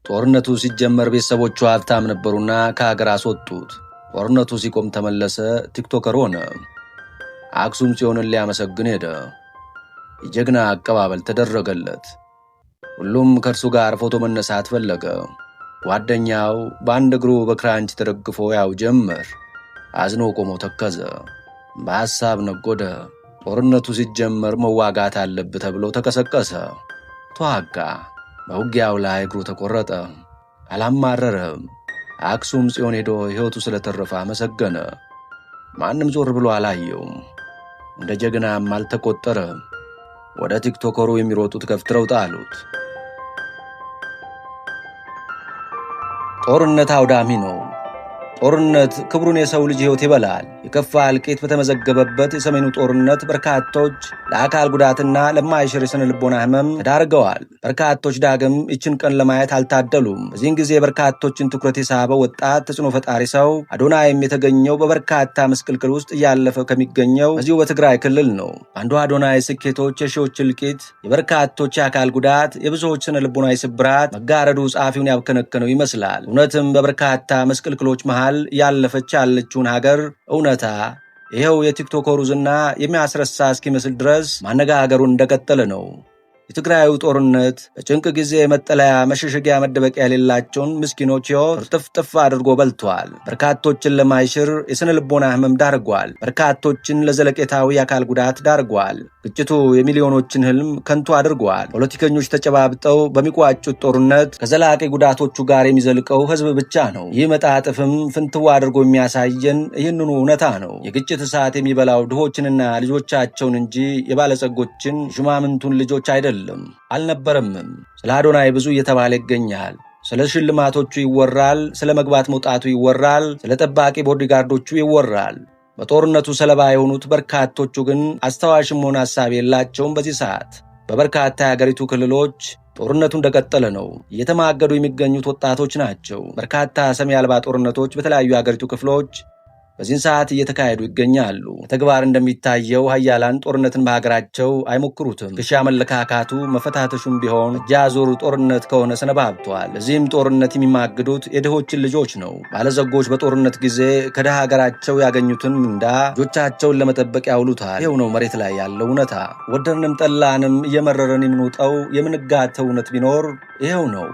ጦርነቱ ሲጀመር ቤተሰቦቹ ሀብታም ነበሩና ከሀገር አስወጡት። ጦርነቱ ሲቆም ተመለሰ፣ ቲክቶከር ሆነ። አክሱም ጽዮንን ሊያመሰግን ሄደ። የጀግና አቀባበል ተደረገለት። ሁሉም ከእርሱ ጋር ፎቶ መነሳት ፈለገ። ጓደኛው በአንድ እግሩ በክራንች ተደግፎ ያው ጀመር። አዝኖ ቆሞ ተከዘ። በሐሳብ ነጎደ። ጦርነቱ ሲጀመር መዋጋት አለብህ ተብሎ ተቀሰቀሰ። ተዋጋ። በውጊያው ላይ እግሩ ተቆረጠ። አላማረረም። አክሱም ጽዮን ሄዶ ሕይወቱ ስለተረፈ አመሰገነ። ማንም ዞር ብሎ አላየውም። እንደ ጀግናም አልተቆጠረም። ወደ ቲክቶከሩ የሚሮጡት ገፍትረው ጣሉት። ጦርነት አውዳሚ ነው። ጦርነት ክብሩን የሰው ልጅ ሕይወት ይበላል። የከፋ እልቂት በተመዘገበበት የሰሜኑ ጦርነት በርካቶች ለአካል ጉዳትና ለማይሽር የሥነ ልቦና ሕመም ተዳርገዋል። በርካቶች ዳግም ይችን ቀን ለማየት አልታደሉም። በዚህን ጊዜ በርካቶችን ትኩረት የሳበው ወጣት ተጽዕኖ ፈጣሪ ሰው አዶናይም የተገኘው በበርካታ ምስቅልቅል ውስጥ እያለፈ ከሚገኘው በዚሁ በትግራይ ክልል ነው። አንዱ አዶናይ ስኬቶች የሺዎች እልቂት፣ የበርካቶች የአካል ጉዳት፣ የብዙዎች ሥነ ልቦናዊ ስብራት መጋረዱ ጸሐፊውን ያብከነከነው ይመስላል። እውነትም በበርካታ ምስቅልቅሎች መሃል ያለፈች ያለችውን ሀገር እውነታ ይኸው የቲክቶከሩ ዝና የሚያስረሳ እስኪመስል ድረስ ማነጋገሩን እንደቀጠለ ነው። የትግራዩ ጦርነት በጭንቅ ጊዜ መጠለያ መሸሸጊያ መደበቂያ የሌላቸውን ምስኪኖች ሕይወት ጥፍጥፍ አድርጎ በልቷል። በርካቶችን ለማይሽር የሥነ ልቦና ሕመም ዳርጓል። በርካቶችን ለዘለቄታዊ የአካል ጉዳት ዳርጓል። ግጭቱ የሚሊዮኖችን ሕልም ከንቱ አድርጓል። ፖለቲከኞች ተጨባብጠው በሚቋጩት ጦርነት ከዘላቂ ጉዳቶቹ ጋር የሚዘልቀው ሕዝብ ብቻ ነው። ይህ መጣጥፍም ፍንትዋ አድርጎ የሚያሳየን ይህንኑ እውነታ ነው። የግጭት እሳት የሚበላው ድሆችንና ልጆቻቸውን እንጂ የባለጸጎችን ሹማምንቱን ልጆች አይደለም። አልነበረምም። ስለ አዶናይ ብዙ እየተባለ ይገኛል። ስለ ሽልማቶቹ ይወራል። ስለ መግባት መውጣቱ ይወራል። ስለ ጠባቂ ቦዲጋርዶቹ ይወራል። በጦርነቱ ሰለባ የሆኑት በርካቶቹ ግን አስተዋሽም ሆነ ሐሳብ የላቸውም። በዚህ ሰዓት በበርካታ የአገሪቱ ክልሎች ጦርነቱ እንደቀጠለ ነው። እየተማገዱ የሚገኙት ወጣቶች ናቸው። በርካታ ሰሚ አልባ ጦርነቶች በተለያዩ የአገሪቱ ክፍሎች በዚህን ሰዓት እየተካሄዱ ይገኛሉ። በተግባር እንደሚታየው ሀያላን ጦርነትን በሀገራቸው አይሞክሩትም። ግሻ መለካካቱ መፈታተሹም ቢሆን እጅ አዙር ጦርነት ከሆነ ሰነባብቷል። ለዚህም ጦርነት የሚማግዱት የድሆችን ልጆች ነው። ባለጸጎች በጦርነት ጊዜ ከድሃ ሀገራቸው ያገኙትን ምንዳ ልጆቻቸውን ለመጠበቅ ያውሉታል። ይኸው ነው መሬት ላይ ያለው እውነታ። ወደድንም ጠላንም እየመረረን የምንውጠው የምንጋተው እውነት ቢኖር ይኸው ነው።